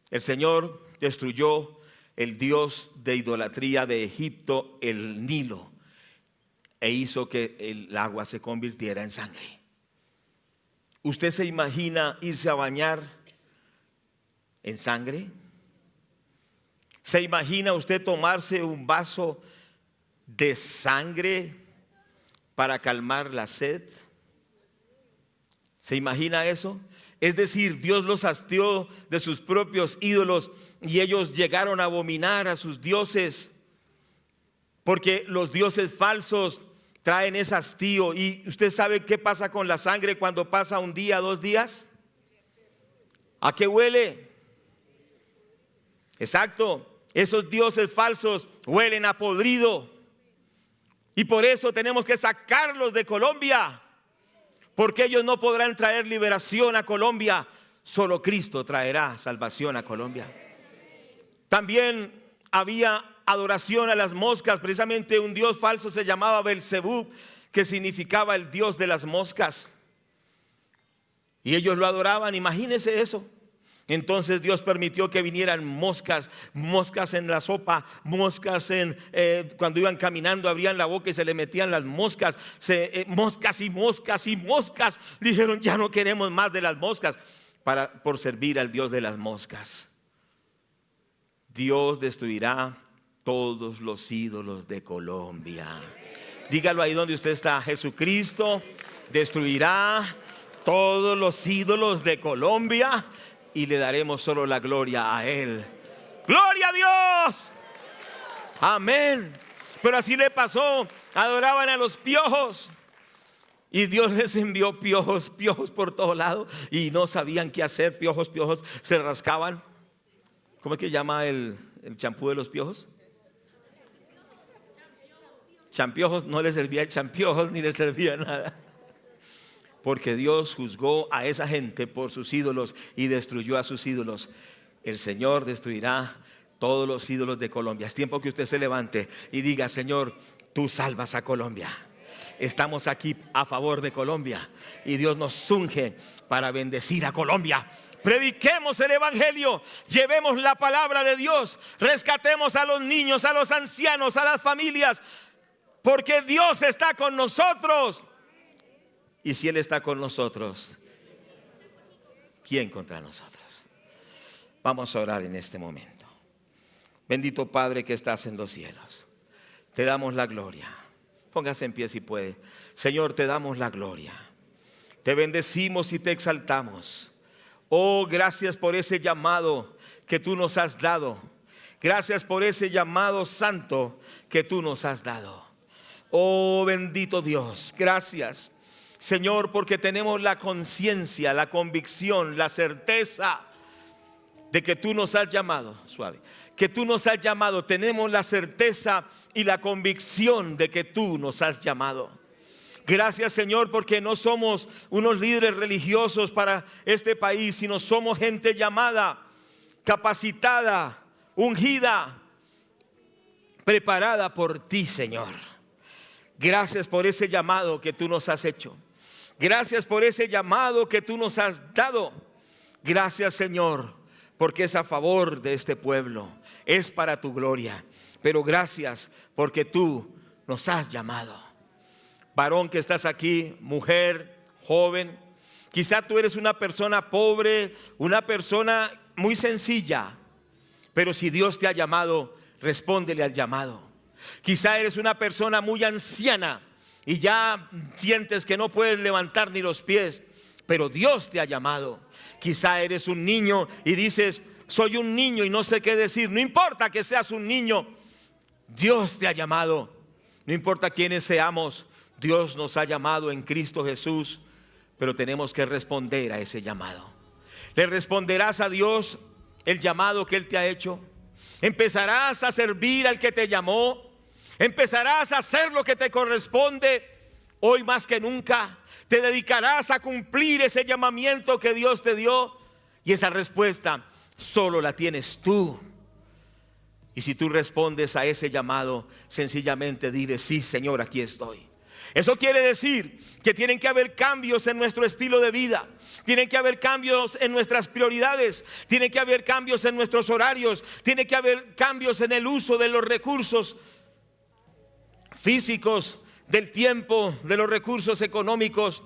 El Señor destruyó el dios de idolatría de Egipto, el Nilo, e hizo que el agua se convirtiera en sangre. ¿Usted se imagina irse a bañar en sangre? ¿Se imagina usted tomarse un vaso de sangre para calmar la sed? ¿Se imagina eso? Es decir, Dios los hastió de sus propios ídolos y ellos llegaron a abominar a sus dioses, porque los dioses falsos traen ese hastío. ¿Y usted sabe qué pasa con la sangre cuando pasa un día, 2 días? ¿A qué huele? Exacto. Esos dioses falsos huelen a podrido, y por eso tenemos que sacarlos de Colombia, porque ellos no podrán traer liberación a Colombia. Solo Cristo traerá salvación a Colombia. También había adoración a las moscas. Precisamente un dios falso se llamaba Belzebub, que significaba el dios de las moscas. Y ellos lo adoraban, imagínense eso. Entonces Dios permitió que vinieran moscas, moscas en la sopa, moscas cuando iban caminando, abrían la boca y se le metían las moscas, moscas y moscas y moscas. Dijeron, ya no queremos más de las moscas, por servir al Dios de las moscas. Dios destruirá todos los ídolos de Colombia. Dígalo ahí donde usted está. Jesucristo destruirá todos los ídolos de Colombia y le daremos solo la gloria a Él. ¡Gloria a Dios! Amén. Pero así le pasó. Adoraban a los piojos y Dios les envió piojos por todos lados y no sabían qué hacer. Piojos, se rascaban. ¿Cómo es que llama el champú de los piojos? Champiojos. No les servía el champiojos ni les servía nada. Porque Dios juzgó a esa gente por sus ídolos y destruyó a sus ídolos. El Señor destruirá todos los ídolos de Colombia. Es tiempo que usted se levante y diga, Señor, tú salvas a Colombia. Estamos aquí a favor de Colombia y Dios nos unge para bendecir a Colombia. Prediquemos el evangelio, llevemos la palabra de Dios, rescatemos a los niños, a los ancianos, a las familias, porque Dios está con nosotros. Y si Él está con nosotros, ¿quién contra nosotros? Vamos a orar en este momento. Bendito Padre que estás en los cielos, te damos la gloria. Póngase en pie si puede. Señor, te damos la gloria. Te bendecimos y te exaltamos. Oh, gracias por ese llamado que tú nos has dado. Gracias por ese llamado santo que tú nos has dado. Oh, bendito Dios, gracias, Señor, porque tenemos la conciencia, la convicción, la certeza de que tú nos has llamado. Suave. Que tú nos has llamado. Tenemos la certeza y la convicción de que tú nos has llamado. Gracias, Señor, porque no somos unos líderes religiosos para este país, sino somos gente llamada, capacitada, ungida, preparada por ti, Señor. Gracias por ese llamado que tú nos has hecho. Gracias por ese llamado que tú nos has dado. Gracias, Señor, porque es a favor de este pueblo, es para tu gloria. Pero gracias porque tú nos has llamado. Varón que estás aquí, mujer, joven, quizá tú eres una persona pobre, una persona muy sencilla, pero si Dios te ha llamado, respóndele al llamado. Quizá eres una persona muy anciana y ya sientes que no puedes levantar ni los pies, pero Dios te ha llamado. Quizá eres un niño y dices, soy un niño y no sé qué decir. No importa que seas un niño, Dios te ha llamado. No importa quiénes seamos, Dios nos ha llamado en Cristo Jesús, pero tenemos que responder a ese llamado. ¿Le responderás a Dios el llamado que Él te ha hecho? ¿Empezarás a servir al que te llamó? ¿Empezarás a hacer lo que te corresponde? Hoy más que nunca, ¿te dedicarás a cumplir ese llamamiento que Dios te dio? Y esa respuesta solo la tienes tú. Y si tú respondes a ese llamado, sencillamente dile, sí, Señor, aquí estoy. Eso quiere decir que tienen que haber cambios en nuestro estilo de vida. Tienen que haber cambios en nuestras prioridades. Tienen que haber cambios en nuestros horarios. Tiene que haber cambios en el uso de los recursos físicos, del tiempo, de los recursos económicos.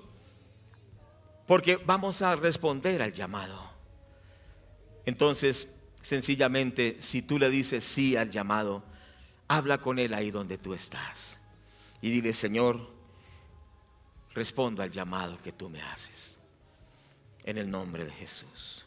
Porque vamos a responder al llamado. Entonces, sencillamente, si tú le dices sí al llamado, habla con Él ahí donde tú estás. Y dile, Señor, respondo al llamado que tú me haces. En el nombre de Jesús.